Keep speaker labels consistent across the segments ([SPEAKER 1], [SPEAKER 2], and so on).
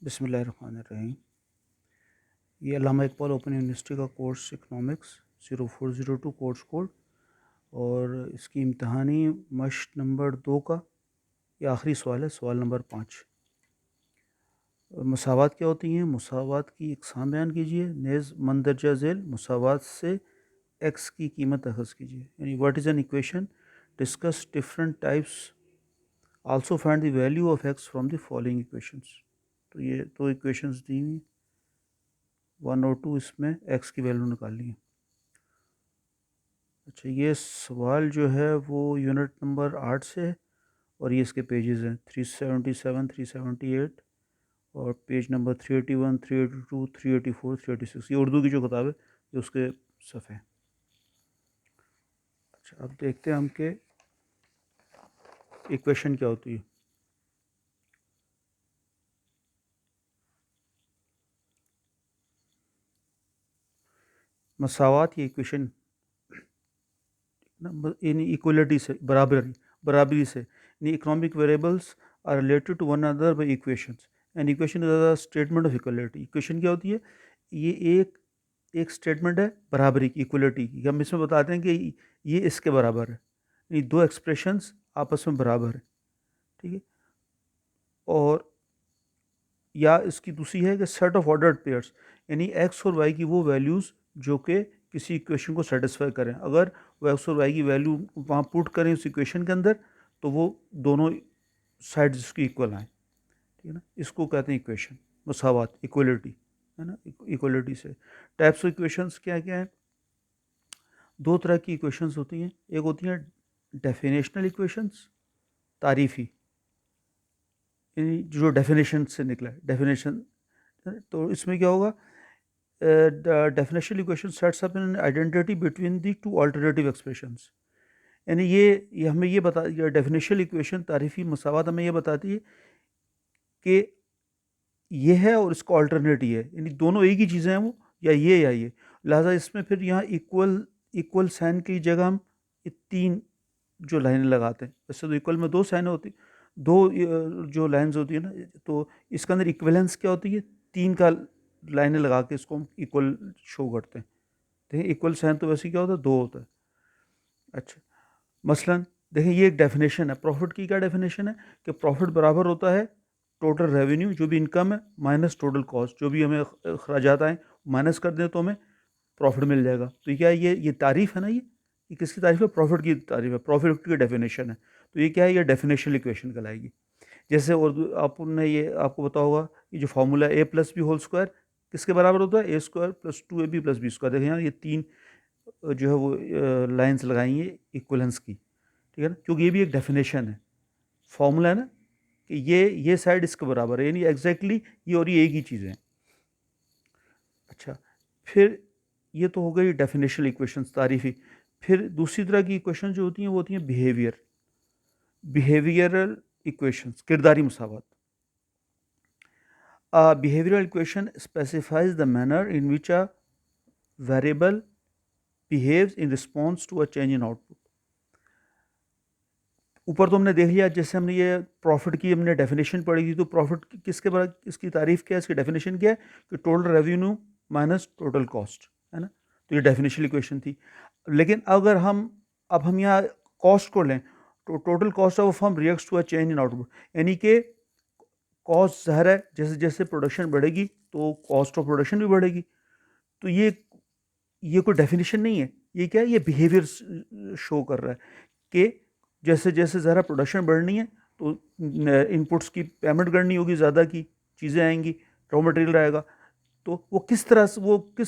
[SPEAKER 1] बिस्मिल्लाहिर्रहमानिर्रहीम। ये अल्लामा Iqbal open university का कोर्स इकनॉमिक्स 0402 कोर्स कोड और इसकी इम्तहानी मश्क नंबर 2 का ये आखिरी सवाल है, सवाल नंबर 5। मसावात क्या होती हैं? मसावात की इकसाम बयान कीजिए। नेज़ मंदरजा झेल मसावात से एक्स की कीमत अखज़ कीजिए। यानी what is an equation, discuss different types, also find the value of x from the following equations. तो ये दो इक्वेशंस दी हुई, 1 और 2, इसमें एक्स की वैल्यू निकालनी है। अच्छा, ये सवाल जो है वो यूनिट नंबर 8 से है और ये इसके पेजेस हैं 377, 378 और पेज नंबर 381, 382, 384, 386। ये उर्दू की जो किताब है ये उसके सफ़े हैं। अच्छा, अब देखते हैं हम कि इक्वेशन क्या होती है। मसावात ये इक्वेशन इन इक्वलिटी से बराबरी से economic variables are related to one another by equations and equation is a statement of equality. Equation क्या होती है? ये एक स्टेटमेंट है बराबरी की, इक्वलिटी की। हम इसमें बताते हैं कि ये इसके बराबर है, ये दो एक्सप्रेशंस आपस में बराबर है, ठीक है। और या इसकी दूसरी है कि सेट ऑफ ऑर्डर्ड पेयर्स, यानी एक्स और वाई की वो वैल्यूज़ जो कि किसी इक्वेशन को सेटिस्फाई करें। अगर वो एक्स और वाई की वैल्यू वहाँ पुट करें उस इक्वेशन के अंदर तो वो दोनों साइड्स इसकी इक्वल आएँ, ठीक है ना। इसको कहते हैं इक्वेशन, मसावात, इक्वलिटी, है ना। इक्वलिटी से टाइप्स ऑफ इक्वेशंस क्या क्या हैं? दो तरह की इक्वेशंस होती हैं। एक होती हैं डेफिनेशनल इक्वेशंस, तारीफ़ी, यानी जो डेफिनेशन से निकला है, डेफिनेशन। तो इसमें क्या होगा? The definitional equation sets up an identity between the two alternative expressions। यानी ये हमें ये बता, डेफिनेशनल इक्वेशन, तारीफ़ी मसावत हमें ये बताती है कि ये है और इसका अल्टरनेट ये है, यानी दोनों एक ही चीज़ें हैं वो, या ये। लिहाजा इसमें फिर यहाँ इक्वल साइन की जगह हम ये 3 जो लाइनें लगाते हैं। वैसे तो इक्वल में 2 साइनें होती, 2 जो लाइन्स होती है ना, तो इसके अंदर इक्विवेलेंस क्या होती है? 3 का लाइनें लगा के इसको हम इक्वल शो करते हैं। देखिए इक्वल साइन तो वैसे क्या होता है? 2 होता है। अच्छा, मसलन देखिए ये एक डेफिनेशन है। प्रॉफिट की क्या डेफिनेशन है कि प्रॉफिट बराबर होता है टोटल रेवेन्यू, जो भी इनकम है, माइनस टोटल कॉस्ट, जो भी हमें अखराजात आए माइनस कर दें तो हमें प्रॉफिट मिल जाएगा। तो क्या है? ये तारीफ़ है ना, ये किसकी तारीफ़ है? प्रॉफिट की तारीफ़ है, प्रॉफिट की डेफिनेशन है। तो ये क्या है? ये डेफिनेशनल इक्वेशन कहलाएगी। जैसे और आपने ये आपको पता होगा, ये जो formula A plus B whole square किसके बराबर होता है? A square plus 2ab plus B square. देखें यहाँ ये 3 जो है वो लाइन्स लगाई हैं इक्वलेंस की, ठीक है ना, क्योंकि ये भी एक डेफिनेशन है, फॉर्मूला है ना, कि ये साइड इसके बराबर है, यानी एग्जैक्टली ये और ये एक ही चीज़ है। अच्छा, फिर ये तो हो गई डेफिनेशनल इक्वेशंस, तारीफ़ी। फिर दूसरी तरह की इक्वेशन जो होती हैं वो होती हैं बिहेवियरल इक्वेशंस, किरदारी मसावत। A behavioral equation specifies the manner in which a variable behaves in response to a change in output। ऊपर तो हमने देख लिया, जैसे हमने ये प्रॉफिट की हमने डेफिनेशन पढ़ी थी, तो प्रॉफिट किसके बारे, इसकी तारीफ क्या है, इसकी डेफिनेशन क्या है कि total revenue minus total cost, है ना। तो ये डेफिनेशनल इक्वेशन थी। लेकिन अगर हम यहाँ कॉस्ट को लें तो total cost of firm reacts to a change in output, यानी कि कॉस्ट ज़ाहिर है जैसे जैसे प्रोडक्शन बढ़ेगी तो कॉस्ट ऑफ प्रोडक्शन भी बढ़ेगी। तो ये कोई डेफिनेशन नहीं है, ये क्या है? ये बिहेवियर शो कर रहा है कि जैसे जैसे ज़रा प्रोडक्शन बढ़नी है तो इनपुट्स की पेमेंट करनी होगी, ज़्यादा की चीज़ें आएंगी, रॉ मटेरियल आएगा। तो वो किस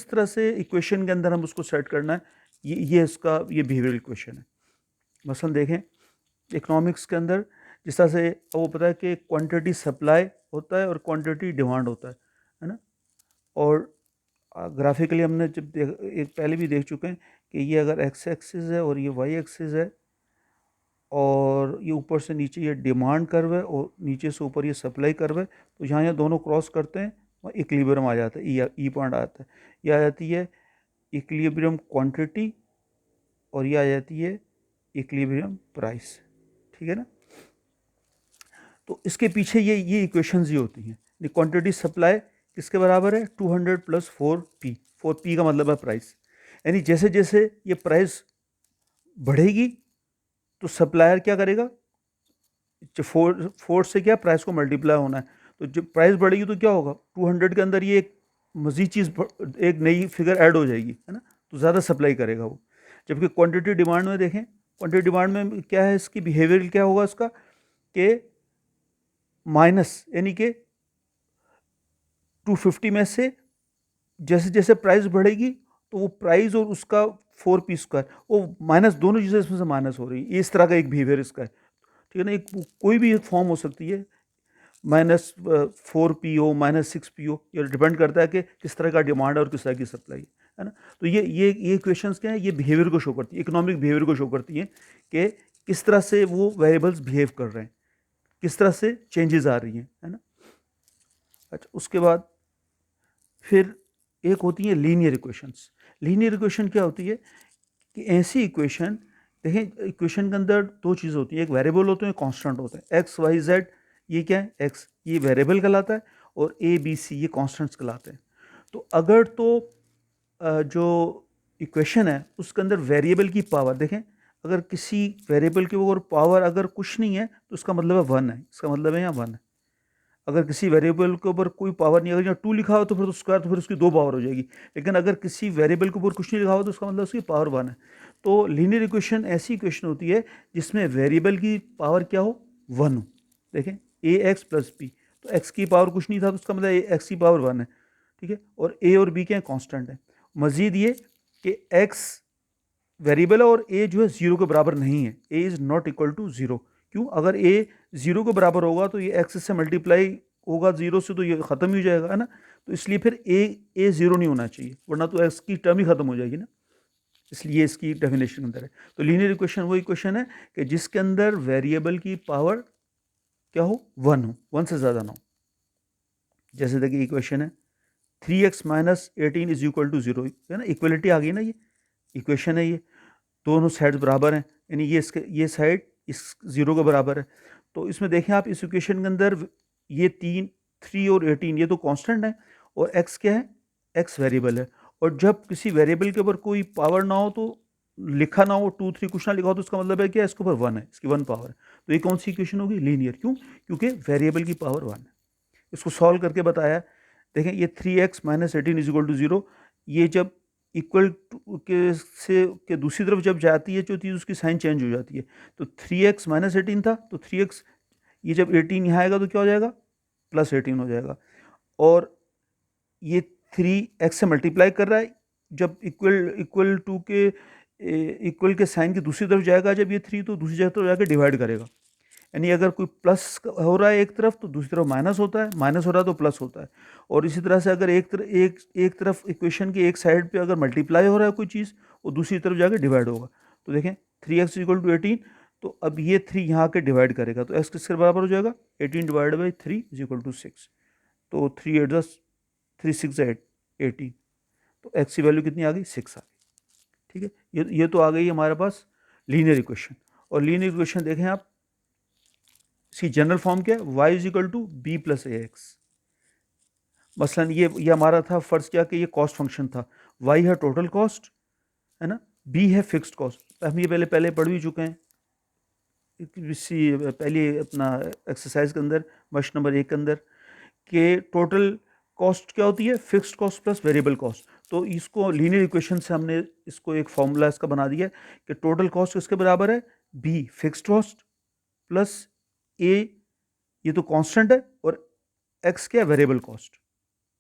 [SPEAKER 1] तरह से इक्वेशन के अंदर हम उसको सेट करना है, ये इसका ये बिहेवियरल इक्वेशन है। मसलन देखें इकोनॉमिक्स के अंदर, जिस तरह से वो पता है कि क्वांटिटी सप्लाई होता है और क्वांटिटी डिमांड होता है ना। और ग्राफिकली हमने जब एक पहले भी देख चुके हैं कि ये अगर एक्स एक्सिस है और ये वाई एक्सिस है और ये ऊपर से नीचे ये डिमांड कर्व है और नीचे से ऊपर ये सप्लाई कर्व है, तो जहाँ यहाँ दोनों क्रॉस करते हैं वहाँ इक्विलिब्रियम आ जाता है, ई पॉइंट आता है। ये आ जाती है इक्विलिब्रियम क्वांटिटी और ये आ जाती है इक्विलिब्रियम प्राइस, ठीक है ना। तो इसके पीछे ये इक्वेशंस ही होती हैं। क्वांटिटी सप्लाई किसके बराबर है 200 प्लस 4P। 4P का मतलब है प्राइस, यानी जैसे जैसे ये प्राइस बढ़ेगी तो सप्लायर क्या करेगा, फोर से क्या प्राइस को मल्टीप्लाई होना है, तो जब प्राइस बढ़ेगी तो क्या होगा 200 के अंदर ये एक मजीद चीज़ एक नई फिगर ऐड हो जाएगी, है ना, तो ज़्यादा सप्लाई करेगा वो। जबकि क्वांटिटी डिमांड में देखें, क्वांटिटी डिमांड में क्या है, इसकी बिहेवियर क्या होगा इसका कि माइनस, यानी कि 250 में से जैसे जैसे प्राइस बढ़ेगी तो वो प्राइस और उसका 4P स्क्वायर वो माइनस, दोनों चीज़ें इसमें से माइनस हो रही है। इस तरह का एक बिहेवियर इसका है, ठीक है ना। एक कोई भी फॉर्म हो सकती है, -4P हो, -6P हो, ये डिपेंड करता है कि किस तरह का डिमांड है और किस तरह की सप्लाई है ना। तो ये क्वेश्चंस क्या है, ये बिहेवियर को शो करती है, इकोनॉमिक बिहेवियर को शो करती है कि किस तरह से वो वेरिएबल्स बिहेव कर रहे हैं, किस तरह से चेंजेस आ रही हैं, है ना। अच्छा, उसके बाद फिर एक होती है लीनियर इक्वेशंस। लीनियर इक्वेशन क्या होती है कि ऐसी इक्वेशन, देखें इक्वेशन के अंदर दो चीज़ होती है, एक वेरिएबल होते हैं, कांस्टेंट होता है। एक्स वाई जेड ये क्या है, एक्स ये वेरिएबल कहलाता है और ए बी सी ये कांस्टेंट्स कहलाते हैं। तो अगर तो जो इक्वेशन है उसके अंदर वेरिएबल की पावर देखें, अगर किसी वेरिएबल के ऊपर पावर अगर कुछ नहीं है तो उसका मतलब है 1 है, इसका मतलब है यहाँ 1 है। अगर किसी वेरिएबल के ऊपर कोई पावर नहीं, अगर यहाँ 2 लिखा हो तो फिर स्क्वायर, तो फिर उसकी 2 पावर हो जाएगी। लेकिन अगर किसी वेरिएबल के ऊपर कुछ नहीं लिखा हो तो उसका मतलब उसकी पावर 1 है। तो लीनियर इक्वेशन ऐसी इक्वेशन होती है जिसमें वेरिएबल की पावर क्या हो, 1 हो। देखें ए एक्स प्लस बी, तो एक्स की पावर कुछ नहीं था तो उसका मतलब एक्स की पावर 1 है, ठीक है। और ए और बी क्या है, कॉन्स्टेंट है। मजीद ये कि एक्स वेरिएबल है और ए जो है 0 के बराबर नहीं है, A is not equal to 0। क्यों, अगर ए 0 के बराबर होगा तो ये एक्स से मल्टीप्लाई होगा 0 से, तो ये ख़त्म ही हो जाएगा, है ना। तो इसलिए फिर ए 0 नहीं होना चाहिए, वरना तो एक्स की टर्म ही ख़त्म हो जाएगी ना। इसलिए इसकी डेफिनेशन अंदर है। तो लीनियर इक्वेशन वो इक्वेशन है कि जिसके अंदर वेरिएबल की पावर क्या हो, 1 हो, 1 से ज़्यादा ना हो। जैसे देखिए इक्वेशन है 3x minus 18 is equal to 0, है ना, इक्वलिटी आ गई ना। ये इक्वेशन है, ये दोनों साइड्स बराबर हैं, यानी ये साइड इस 0 के बराबर है। तो इसमें देखें आप, इस इक्वेशन के अंदर ये 3 और 18 ये तो कांस्टेंट है और x क्या है, x वेरिएबल है। और जब किसी वेरिएबल के ऊपर कोई पावर ना हो, तो लिखा ना हो 2 3 कुछ ना लिखा हो, तो उसका मतलब है कि इसके ऊपर 1 है, इसकी 1 पावर है। तो ये कौन सी इक्वेशन होगी, लीनियर। क्यों, क्योंकि वेरिएबल की पावर 1 है। इसको सॉल्व करके बताया, देखें ये 3x minus 18 is equal to 0, ये जब इक्वल टू के दूसरी तरफ जब जाती है जो चीज़, उसकी साइन चेंज हो जाती है। तो 3x माइनस 18 था, तो 3x, ये जब 18 यहाँ आएगा तो क्या हो जाएगा, प्लस 18 हो जाएगा। और ये 3x से मल्टीप्लाई कर रहा है, जब इक्वल टू के इक्वल के साइन की दूसरी तरफ जाएगा जब ये 3, तो दूसरी तरफ जाकर डिवाइड करेगा। यानी अगर कोई प्लस हो रहा है एक तरफ तो दूसरी तरफ माइनस होता है, माइनस हो रहा है तो प्लस होता है। और इसी तरह से अगर एक तरफ इक्वेशन के एक साइड पे अगर मल्टीप्लाई हो रहा है कोई चीज़, वो दूसरी तरफ जाकर डिवाइड होगा। तो देखें 3x इक्वल टू 18, तो अब ये 3 यहाँ के डिवाइड करेगा, तो x किसके बराबर हो जाएगा, 18 divide by 3 is equal to 6। तो 3 8 10, 3 6 8 18, तो x की वैल्यू कितनी आ गई, 6 आ गई, ठीक है। ये तो आ गई हमारे पास लीनियर इक्वेशन। और लीनियर इक्वेशन देखें आप, इसकी जनरल फॉर्म क्या है, y is equal to B plus A X. मसलन ये हमारा था, फर्ज किया कि ये कॉस्ट फंक्शन था, y है टोटल कॉस्ट, है ना, b है फिक्स्ड कॉस्ट। हम ये पहले पढ़ भी चुके हैं इसी पहले अपना एक्सरसाइज के अंदर, मश्क नंबर 1 के अंदर, कि टोटल कॉस्ट क्या होती है, fixed cost plus variable cost. तो इसको लीनियर इक्वेशन से हमने इसको एक फॉर्मूला इसका बना दिया है कि टोटल कॉस्ट किसके बराबर है, b fixed cost plus a, ये तो कांस्टेंट है, और x क्या है, वेरिएबल कॉस्ट,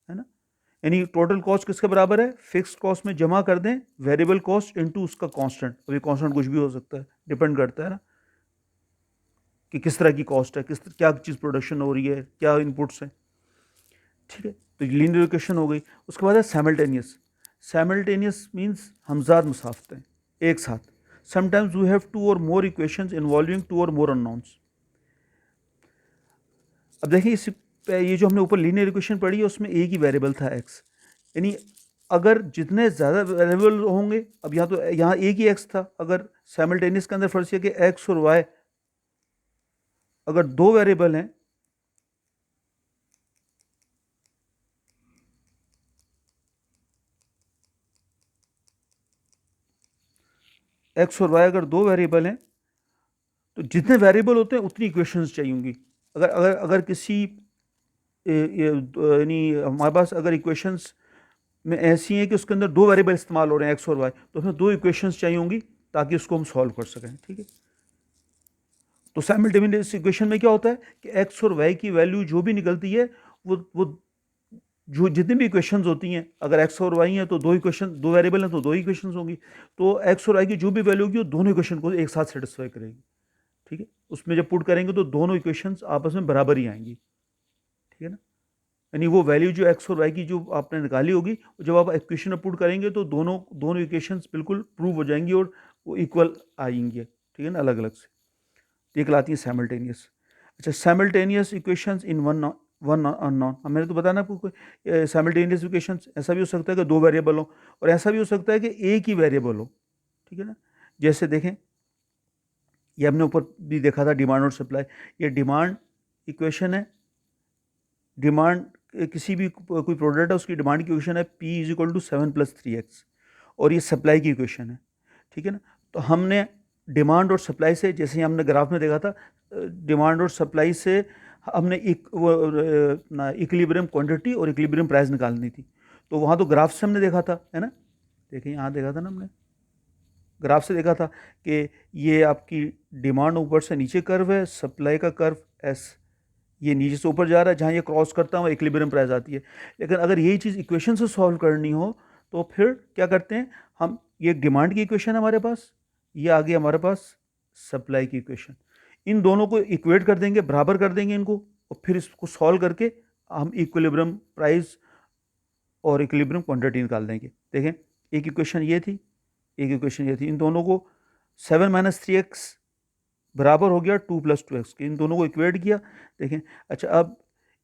[SPEAKER 1] है ना। यानी टोटल कॉस्ट किसके बराबर है, फिक्स्ड कॉस्ट में जमा कर दें वेरिएबल कॉस्ट इनटू उसका कांस्टेंट। अभी कांस्टेंट कुछ भी हो सकता है, डिपेंड करता है ना कि किस तरह की कॉस्ट है, क्या चीज़ प्रोडक्शन हो रही है, क्या इनपुट्स हैं, ठीक है। तो लीनियर इक्वेशन हो गई। उसके बाद है साइमल्टेनियस। साइमल्टेनियस मीन्स हमजाद मुसाफतें एक साथ। समटाइम्स वी हैव 2 और मोर इक्वेशंस इन्वॉल्विंग 2 और मोर अननोन्स। अब देखिए ये जो हमने ऊपर लीनियर इक्वेशन पढ़ी है उसमें एक ही वेरिएबल था x, यानी अगर जितने ज़्यादा वेरिएबल होंगे, अब यहाँ एक ही x था, अगर साइमल्टेनियस के अंदर फर्ज किया कि x और y, अगर 2 वेरिएबल हैं एक्स और वाई अगर दो वेरिएबल हैं तो जितने वेरिएबल होते हैं उतनी इक्वेशंस चाहिए होंगी। अगर अगर अगर किसी यानी हमारे पास अगर इक्वेशंस में ऐसी हैं कि उसके अंदर दो वेरिएबल इस्तेमाल हो रहे हैं एक्स और वाई, तो हमें दो इक्वेशंस चाहिए होंगी ताकि उसको हम सॉल्व कर सकें। ठीक है, तो साइमल्टेनियस इक्वेशन में क्या होता है कि एक्स और वाई की वैल्यू जो भी निकलती है वो जो जितनी भी इक्वेशंस होती हैं, अगर एक्स और वाई हैं तो दो इक्वेशन, दो वेरिएबल हैं तो दो इक्वेशंस होंगी, तो एक्स और वाई की जो भी वैल्यू होगी वो दोनों इक्वेशन को एक साथ सेटिस्फाई करेगी। ठीक है, उसमें जब पुट करेंगे तो दोनों इक्वेशंस आपस में बराबर ही आएंगी। ठीक है ना, यानी वो वैल्यू जो एक्स और वाई की जो आपने निकाली होगी, जब आप इक्वेशन में पुट करेंगे तो दोनों दोनों इक्वेशंस बिल्कुल प्रूव हो जाएंगी और वो इक्वल आएंगी। ठीक है ना, अलग अलग से। ये कहलाती है साइमल्टेनियस। अच्छा, simultaneous equations in one one unknown, मैंने तो बताया ना आपको, साइमल्टेनियस इक्वेशंस ऐसा भी हो सकता है कि दो वेरिएबल हो, और ऐसा भी हो सकता है कि एक ही वेरिएबल हो। ठीक है ना, जैसे देखें, ये हमने ऊपर भी देखा था डिमांड और सप्लाई। ये डिमांड इक्वेशन है, डिमांड किसी भी कोई प्रोडक्ट है उसकी डिमांड की इक्वेशन है P is equal to 7+3x, और ये सप्लाई की इक्वेशन है। ठीक है ना, तो हमने डिमांड और सप्लाई से, जैसे हमने ग्राफ में देखा था, डिमांड और सप्लाई से हमने इक्विलिब्रियम क्वांटिटी और इक्विलिब्रियम प्राइस निकालनी थी। तो वहाँ तो ग्राफ से हमने देखा था, है ना, देखिए यहाँ देखा था ना हमने, ग्राफ से देखा था कि ये आपकी डिमांड ऊपर से नीचे कर्व है, सप्लाई का कर्व एस ये नीचे से ऊपर जा रहा है, जहाँ ये क्रॉस करता है वहाँ इक्विलिब्रियम प्राइस आती है। लेकिन अगर यही चीज़ इक्वेशन से सॉल्व करनी हो तो फिर क्या करते हैं हम, ये डिमांड की इक्वेशन है हमारे पास, ये आ गई हमारे पास सप्लाई की इक्वेशन, इन दोनों को इक्वेट कर देंगे, बराबर कर देंगे इनको, और फिर इसको सॉल्व करके हम इक्विलिब्रियम प्राइस और इक्विलिब्रियम क्वांटिटी निकाल देंगे। देखें, एक इक्वेशन ये थी, एक इक्वेशन ये थी, इन दोनों को 7-3x बराबर हो गया 2+2x के, इन दोनों को इक्वेट किया। देखें, अच्छा, अब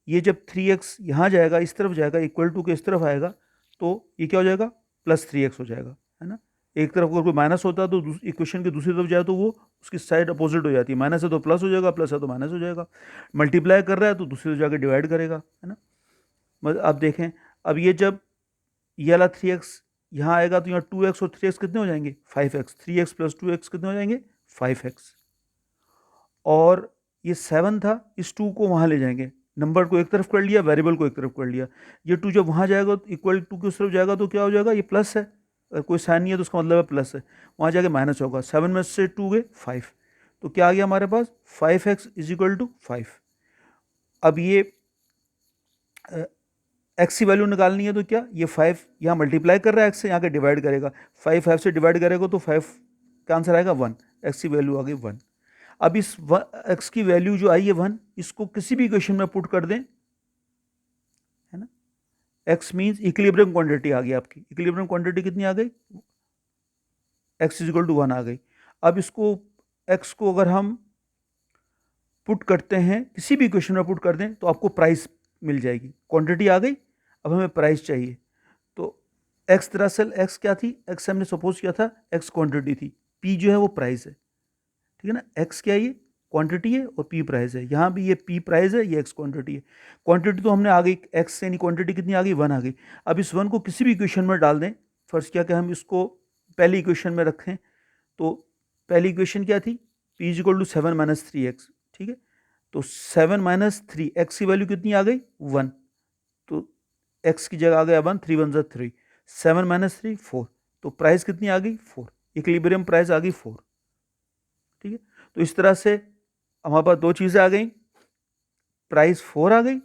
[SPEAKER 1] ये जब 3x यहाँ जाएगा, इस तरफ जाएगा, इक्वल टू के इस तरफ आएगा, तो ये क्या हो जाएगा, +3x हो जाएगा, है ना। एक तरफ अगर कोई माइनस होता है तो इक्वेशन की दूसरी तरफ जाए तो वो उसकी साइड अपोजिट हो जाती है, माइनस है तो प्लस हो जाएगा, प्लस है तो माइनस हो जाएगा, मल्टीप्लाई कर रहा है तो दूसरी तरफ जाकर डिवाइड करेगा, है ना। मतलब अब देखें, अब ये जब ये वाला 3x यहाँ आएगा तो यहाँ 2x और 3x कितने हो जाएंगे, 5x, 3x + 2x कितने हो जाएंगे, 5x, और ये 7 था, इस 2 को वहाँ ले जाएंगे, नंबर को एक तरफ कर लिया, वेरिएबल को एक तरफ कर लिया, ये 2 जब वहाँ जाएगा तो इक्वल टू की उस तरफ जाएगा तो क्या हो जाएगा, ये प्लस है, अगर कोई साइन नहीं है तो उसका मतलब है प्लस है, वहाँ जाके माइनस होगा, 7 में से 2 गए 5, तो क्या आ गया हमारे पास 5x = 5। अब ये एक्स की वैल्यू निकालनी है तो क्या, ये 5 यहाँ मल्टीप्लाई कर रहा है एक्स से, यहाँ के डिवाइड करेगा, 5 से डिवाइड करेगा तो 5 का आंसर आएगा 1, एक्स की वैल्यू आ गई 1। अब इस एक्स की वैल्यू जो आई है 1, इसको किसी भी इक्वेशन में पुट कर दें, है ना, एक्स मीन्स इक्विलिब्रियम क्वांटिटी आ गई आपकी, इक्विलिब्रियम क्वांटिटी कितनी आ गई, एक्स = 1 आ गई। अब इसको एक्स को अगर हम पुट करते हैं, किसी भी इक्वेशन में पुट कर दें तो आपको प्राइस मिल जाएगी, क्वांटिटी आ गई, अब हमें प्राइस चाहिए। तो एक्स, दरअसल एक्स क्या थी, एक्स हमने सपोज किया था एक्स क्वांटिटी थी, पी जो है वो प्राइस है। ठीक है ना, एक्स क्या है, ये क्वांटिटी है और पी प्राइस है, यहाँ भी ये पी प्राइस है, ये एक्स क्वांटिटी है। क्वांटिटी तो हमने आ गई एक्स से, यानी क्वांटिटी कितनी आ गई, 1 आ गई। अब इस 1 को किसी भी इक्वेशन में डाल दें, फर्स्ट क्या कि हम इसको पहली इक्वेशन में रखें, तो पहली इक्वेशन क्या थी, पी = 7-3x। ठीक है, तो 7 - 3, एक्स की वैल्यू कितनी आ गई, 1, तो एक्स की जगह आ गया 1, 3 × 1 = 3, 7 - 3 4, तो प्राइस कितनी आ गई 4, इक्विलिब्रियम प्राइस आ गई 4। ठीक है, तो इस तरह से हमारे पास दो चीज़ें आ गई, प्राइस 4 आ गई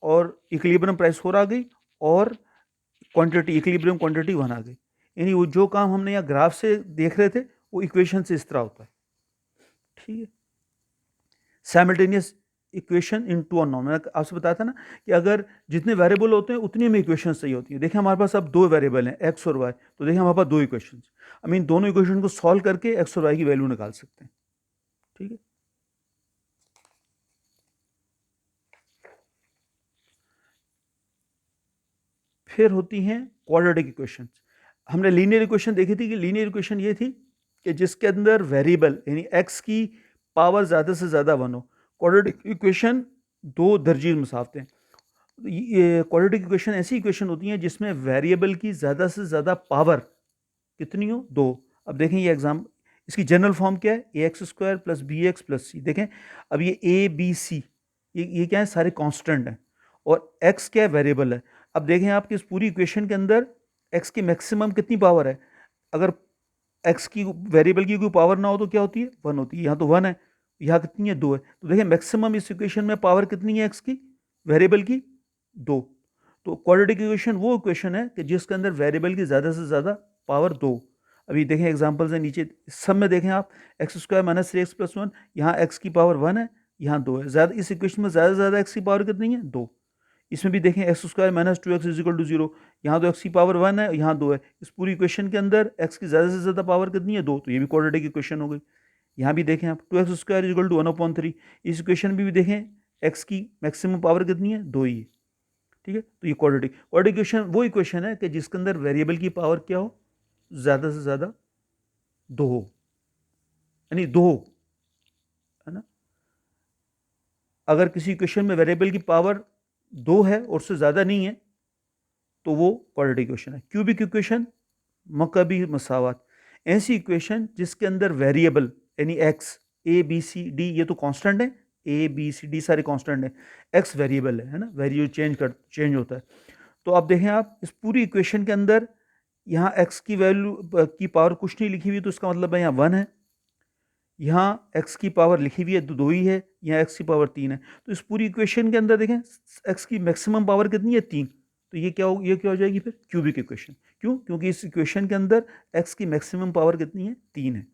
[SPEAKER 1] और इक्विलिब्रियम प्राइस 4 आ गई, और क्वांटिटी इक्विलिब्रियम क्वांटिटी 1 आ गई। यानी वो जो काम हमने यहाँ ग्राफ से देख रहे थे वो इक्वेशन से इस तरह होता है। ठीक है, साइमल्टेनियस इक्वेशन इन 2 अननोन, मैंने आपसे बताया था ना कि अगर जितने वेरिएबल होते हैं उतनी में इक्वेशन सही होती है। देखिए हमारे पास अब दो वेरिएबल हैं एक्स और वाई, तो देखिए हमारे पास दो इक्वेशन, दोनों इक्वेशन को सॉल्व करके एक्स और वाई की वैल्यू निकाल सकते हैं। ठीक है, फिर होती हैं क्वाड्रेटिक इक्वेशन। हमने लीनियर इक्वेशन देखी थी कि लीनियर इक्वेशन ये थी कि जिसके अंदर वेरिएबल यानी एक्स की पावर ज़्यादा से ज़्यादा 1 हो। क्वाड्रेटिक इक्वेशन दो दर्जी मसाफते हैं। ये क्वाड्रेटिक इक्वेशन ऐसी इक्वेशन होती हैं जिसमें वेरिएबल की ज़्यादा से ज़्यादा पावर कितनी हो, 2। अब देखें ये एग्जाम इसकी जनरल फॉर्म क्या है, A X square plus B X plus C. देखें अब ये ए बी सी ये क्या है, सारे कांस्टेंट हैं और एक्स क्या है, वेरिएबल है। अब देखें आपकी इस पूरी इक्वेशन के अंदर एक्स की मैक्सिमम कितनी पावर है, अगर एक्स की वेरिएबल की कोई पावर ना हो तो क्या होती है, 1 होती है। यहाँ तो 1 है, यहाँ कितनी है, 2 है। तो देखें मैक्सिमम इस इक्वेशन में पावर कितनी है एक्स की, वेरिएबल की 2। तो क्वाड्रेटिक इक्वेशन वो इक्वेशन है कि जिसके अंदर वेरिएबल की ज़्यादा से ज़्यादा पावर 2। अभी देखें एग्जांपल्स है नीचे, सब में देखें आप, x square minus 3x plus 1, यहाँ एक्स की पावर 1 है, यहाँ 2 है। ज़्यादा इस इक्वेशन में ज़्यादा से ज़्यादा एक्स की पावर कितनी है, 2। इसमें भी देखें X square minus 2x is equal to 0, यहाँ तो एक्स की पावर 1 है, यहाँ 2 है। इस पूरी इक्वेशन के अंदर एक्स की ज़्यादा से ज़्यादा पावर कितनी है, 2। तो ये भी क्वाड्रेटिक इक्वेशन हो गई। यहाँ भी देखें आप 2x square is equal to 1/3, इस इक्वेशन में भी देखें एक्स की मैक्सिमम पावर कितनी है, 2 ही है। ठीक है, तो ये क्वाड्रेटिक इक्वेशन वो इक्वेशन है कि जिसके अंदर वेरिएबल की पावर क्या हो, ज़्यादा से ज़्यादा 2 हो, यानी 2 हो, है ना। अगर किसी इक्वेशन में वेरिएबल की पावर 2 है और उससे ज़्यादा नहीं है तो वो क्वाड्रेटिक इक्वेशन है। क्यूबिक इक्वेशन, मकबी मसावत, ऐसी इक्वेशन जिसके अंदर वेरिएबल यानी X, A B C D ये तो कांस्टेंट है, ए बी सी डी सारे कांस्टेंट है, एक्स वेरिएबल है ना, वेरिएबल चेंज होता है। तो अब देखें आप इस पूरी इक्वेशन के अंदर यहाँ एक्स की वैल्यू की पावर कुछ नहीं लिखी हुई, तो इसका मतलब है यहाँ 1 है, यहाँ एक्स की पावर लिखी हुई है 2 ही है, यहाँ एक्स की पावर 3 है। तो इस पूरी इक्वेशन के अंदर देखें एक्स की मैक्सिमम पावर कितनी है, 3। तो ये क्या हो जाएगी फिर, क्यूबिक इक्वेशन। क्यों, क्योंकि इस इक्वेशन के अंदर एक्स की मैक्सिमम पावर कितनी है, 3 है।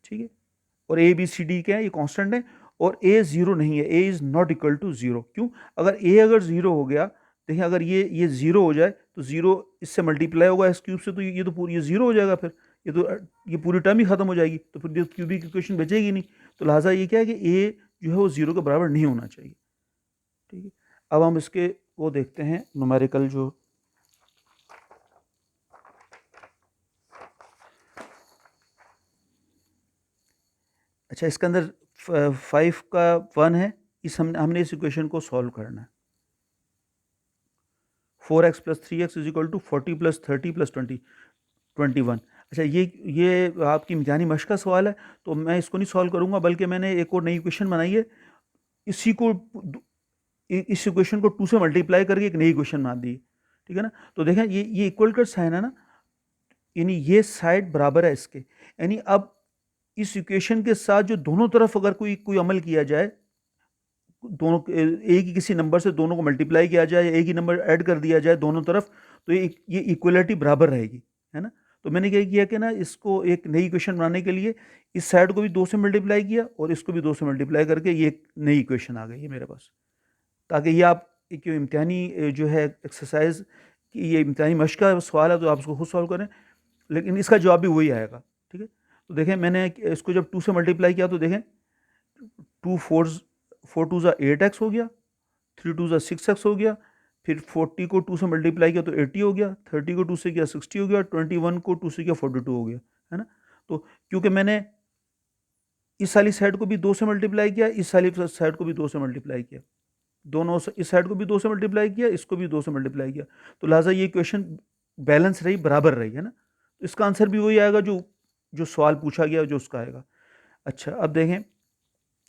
[SPEAKER 1] ठीक है, और ए बी सी डी क्या है, ये कांस्टेंट है, और ए 0 नहीं है, A is not equal to 0। क्यों, अगर ए अगर 0 हो गया, देखिए अगर ये 0 हो जाए तो 0 इससे मल्टीप्लाई होगा एक्स क्यूब से, तो ये तो पूरी ये 0 हो जाएगा, फिर ये पूरी टर्म ही खत्म हो जाएगी, तो फिर क्यूबिक इक्वेशन बचेगी नहीं। तो लिहाजा ये क्या है कि ए जो है वो 0 के बराबर नहीं होना चाहिए। ठीक है, अब हम इसके वो देखते हैं न्यूमेरिकल जो अच्छा इसके अंदर 5 का 1 है, हमने इस इक्वेशन को सॉल्व करना है। 4x plus 3x is equal to 40 plus 30 plus 21। अच्छा ये आपकी इम्तिहानी मश्क का सवाल है, तो मैं इसको नहीं सॉल्व करूँगा, बल्कि मैंने एक और नई इक्वेशन बनाई है, इसी को इस इक्वेशन को 2 से मल्टीप्लाई करके एक नई इक्वेशन बना दी। ठीक है ना, तो देखें ये इक्वल का साइन है ना, यानी ये साइड बराबर है इसके, यानी अब इस इक्वेशन के साथ जो दोनों तरफ अगर कोई अमल किया जाए, दोनों एक ही किसी नंबर से दोनों को मल्टीप्लाई किया जाए, एक ही नंबर ऐड कर दिया जाए दोनों तरफ, तो ये इक्वलिटी बराबर रहेगी, है ना। तो मैंने क्या किया कि ना इसको एक नई इक्वेशन बनाने के लिए इस साइड को भी 2 से मल्टीप्लाई किया और इसको भी 2 से मल्टीप्लाई करके ये एक नई इक्वेशन आ गई है मेरे पास, ताकि ये आप एक इम्तिहानी जो है एक्सरसाइज की, ये इम्तिहानी मश्क का सवाल है तो आप उसको खुद सॉल्व करें, लेकिन इसका जवाब भी वही आएगा। ठीक है, तो देखें मैंने इसको जब 2 से मल्टीप्लाई किया तो देखें 4 2 8x हो गया, 3 2 6x हो गया, फिर 40 को 2 से मल्टीप्लाई किया तो 80 हो गया, 30 को 2 से किया 60 हो गया, 21 को 2 से किया 42 हो गया, है ना। तो क्योंकि मैंने इस वाली साइड को भी 2 से मल्टीप्लाई किया, इस वाली साइड को भी 2 से मल्टीप्लाई किया, दोनों इस साइड को भी 2 से मल्टीप्लाई किया, इसको भी 2 से मल्टीप्लाई किया, तो लिहाजा ये इक्वेशन बैलेंस रही, बराबर रही, है ना। तो इसका आंसर भी वही आएगा जो जो सवाल पूछा गया जो उसका आएगा। अच्छा अब देखें,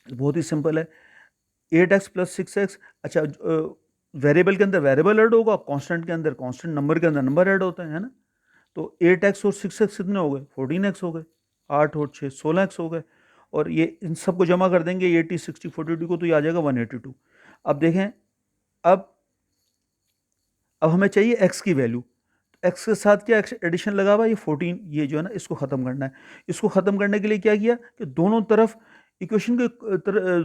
[SPEAKER 1] बहुत ही सिंपल है, 8x प्लस 6x। अच्छा वेरिएबल के अंदर वेरिएबल ऐड होगा, कांस्टेंट के अंदर कांस्टेंट, नंबर के अंदर नंबर ऐड होता है ना। तो 8x और 6x कितने हो गए, 14x हो गए, 8 और 6 16x हो गए, और ये इन सबको जमा कर देंगे 80 60 42 को, तो ये आ जाएगा 182। अब देखें, अब हमें चाहिए x की वैल्यू, x के साथ क्या एडिशन लगा हुआ, ये 14, ये जो है ना इसको ख़त्म करना है। इसको ख़त्म करने के लिए क्या किया कि दोनों तरफ इक्वेशन के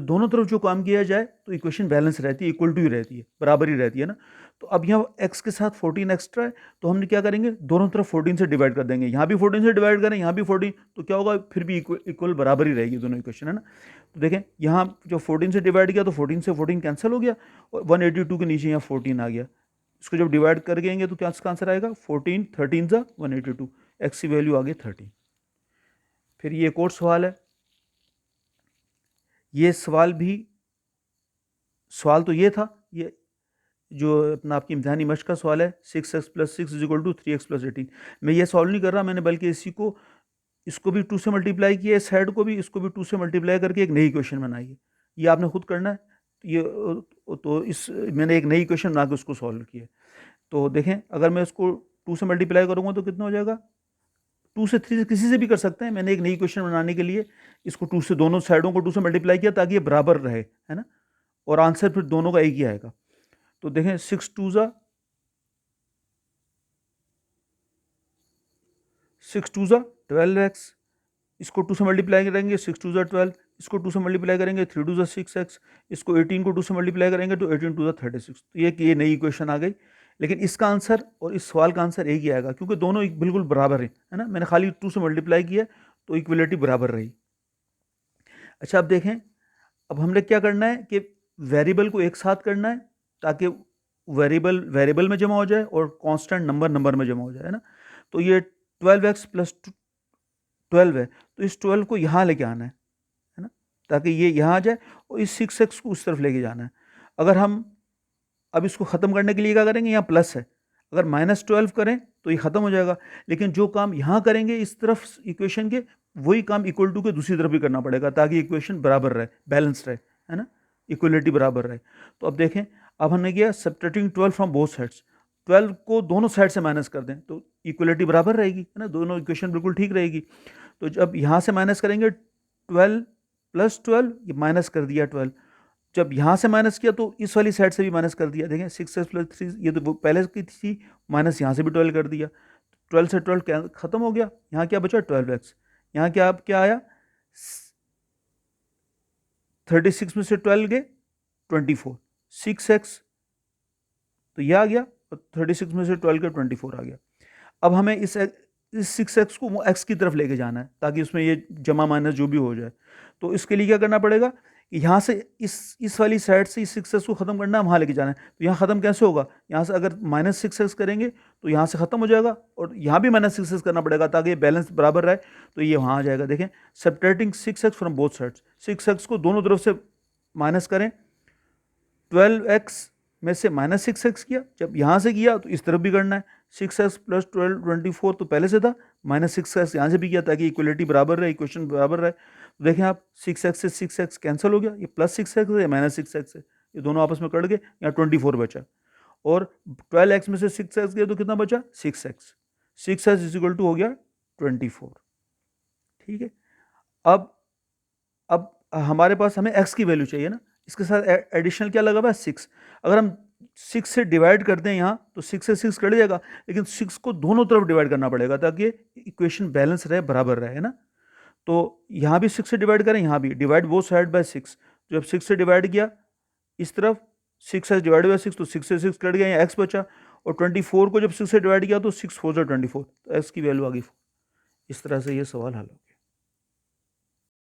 [SPEAKER 1] दोनों तरफ जो काम किया जाए तो इक्वेशन बैलेंस रहती है, इक्वल टू ही रहती है, बराबर ही रहती है ना। तो अब यहाँ x के साथ 14 एक्स्ट्रा है, तो हमने क्या करेंगे, दोनों तरफ 14 से डिवाइड कर देंगे, यहाँ भी 14 से डिवाइड करें, यहाँ भी 14, तो क्या होगा, फिर भी इक्वल बराबर ही रहेगी दोनों इक्वेशन, है ना। तो देखें यहाँ जो 14 से डिवाइड किया तो 14 से 14 कैंसिल हो गया, और 182 के नीचे यहाँ 14 आ गया। इसको जब डिवाइड कर देंगे तो क्या इसका आंसर आएगा, 14 13 सा 182, एक्स की वैल्यू आ गई 30। फिर ये एक और सवाल है, ये सवाल तो ये था, ये जो अपना आपकी इम्तिहानी मश्क का सवाल है, 6x plus 6 is equal to 3x plus 18। मैं ये सॉल्व नहीं कर रहा, मैंने बल्कि इसी को इसको भी 2 से मल्टीप्लाई किया, इस साइड को भी, इसको भी 2 से मल्टीप्लाई करके एक नई इक्वेशन बनाई है। ये आपने खुद करना है। ये तो इस मैंने एक नई इक्वेशन बना के उसको सॉल्व किया। तो देखें, अगर मैं इसको 2 से मल्टीप्लाई करूँगा तो कितना हो जाएगा, 2 से 3 से किसी से भी कर सकते हैं। मैंने एक नई इक्वेशन बनाने के लिए इसको 2 से, दोनों साइडों को 2 से मल्टीप्लाई किया ताकि ये बराबर रहे, है ना, और आंसर फिर दोनों का एक ही आएगा। तो देखें 6 2 ज़ा 12x, इसको 2 से मल्टीप्लाई करेंगे 6 2 ज़ा 12, इसको 2 से मल्टीप्लाई करेंगे 3 2 ज़ा 6x, इसको 18 को 2 से मल्टीप्लाई करेंगे तो 18 2 ज़ा 36। तो ये नई इक्वेशन आ गई। लेकिन इसका आंसर और इस सवाल का आंसर एक ही आएगा क्योंकि दोनों बिल्कुल बराबर है ना। मैंने खाली 2 से मल्टीप्लाई किया तो इक्वलिटी बराबर रही। अच्छा, अब देखें, अब हमने क्या करना है कि वेरिएबल को एक साथ करना है ताकि वेरिएबल में जमा हो जाए और कांस्टेंट नंबर में जमा हो जाए, है ना। तो ये 12x प्लस 12 है, तो इस 12 को यहाँ लेके आना है ना, ताकि ये यहाँ आ जाए, और इस 6x को उस तरफ लेके जाना है। अगर हम अब इसको ख़त्म करने के लिए क्या करेंगे, यहाँ प्लस है, अगर -12 करें तो ये ख़त्म हो जाएगा। लेकिन जो काम यहाँ करेंगे इस तरफ इक्वेशन के, वही काम इक्वल टू के दूसरी तरफ भी करना पड़ेगा ताकि इक्वेशन बराबर रहे, बैलेंस रहे, है ना, इक्वलिटी बराबर रहे। तो अब देखें, अब हमने किया सब्ट्रैक्टिंग 12 फ्रॉम बोथ साइड्स, 12 को दोनों साइड से माइनस कर दें तो इक्वलिटी बराबर रहेगी, है ना, दोनों इक्वेशन बिल्कुल ठीक रहेगी। तो जब यहाँ से माइनस करेंगे 12 प्लस 12, ये माइनस कर दिया 12, जब यहाँ से माइनस किया तो इस वाली साइड से भी माइनस कर दिया। देखें 6x प्लस 3, ये तो पहले की थी, माइनस यहाँ से भी 12 कर दिया, 12 से 12 खत्म हो गया। यहाँ क्या बचा 12x, यहाँ क्या आया 36 में से 12 गए 24, 6x, तो यह आ गया, और 36 में से 12 के 24 आ गया। अब हमें इस 6x को x की तरफ लेके जाना है ताकि उसमें ये जमा माइनस जो भी हो जाए। तो इसके लिए क्या करना पड़ेगा कि यहाँ से इस वाली साइड से इस 6x को ख़त्म करना है, वहाँ लेके जाना है। तो यहाँ ख़त्म कैसे होगा, यहाँ से अगर -6x करेंगे तो यहाँ से ख़त्म हो जाएगा, और यहाँ भी -6x करना पड़ेगा ताकि ये बैलेंस बराबर रहे, तो ये वहाँ आ जाएगा। देखें, subtracting 6x from both sides, 6x को दोनों तरफ से माइनस करें, 12x में से -6x किया, जब यहाँ से किया तो इस तरफ भी करना है, 6x प्लस 12 24 तो पहले से था, -6x यहाँ से भी किया ताकि इक्वलिटी बराबर रहे, इक्वेशन बराबर रहे। तो देखें आप, 6x से 6x कैंसिल हो गया, ये +6x है, -6x है, ये दोनों आपस में कट गए, यहाँ 24 बचा, और 12x में से 6x गया तो कितना बचा 6x, 6x is equal to हो गया 24। ठीक है, अब हमारे पास हमें x की वैल्यू चाहिए ना, इसके साथ एडिशनल क्या लगा हुआ है 6। अगर हम 6 से डिवाइड करते हैं यहाँ तो 6 से 6 कट जाएगा, लेकिन 6 को दोनों तरफ डिवाइड करना पड़ेगा ताकि इक्वेशन बैलेंस रहे, बराबर रहे, है ना। तो यहाँ भी 6 से डिवाइड करें, यहाँ भी डिवाइड बोथ साइड बाय 6, जब 6 से डिवाइड किया इस तरफ 6 से डिवाइड बाय 6 तो 6 से 6 कट गया, यहाँ x बचा, और 24 को जब 6 से डिवाइड किया तो 6 4 24, तो x की वैल्यू आ गई 4। इस तरह से ये सवाल हल हो गया।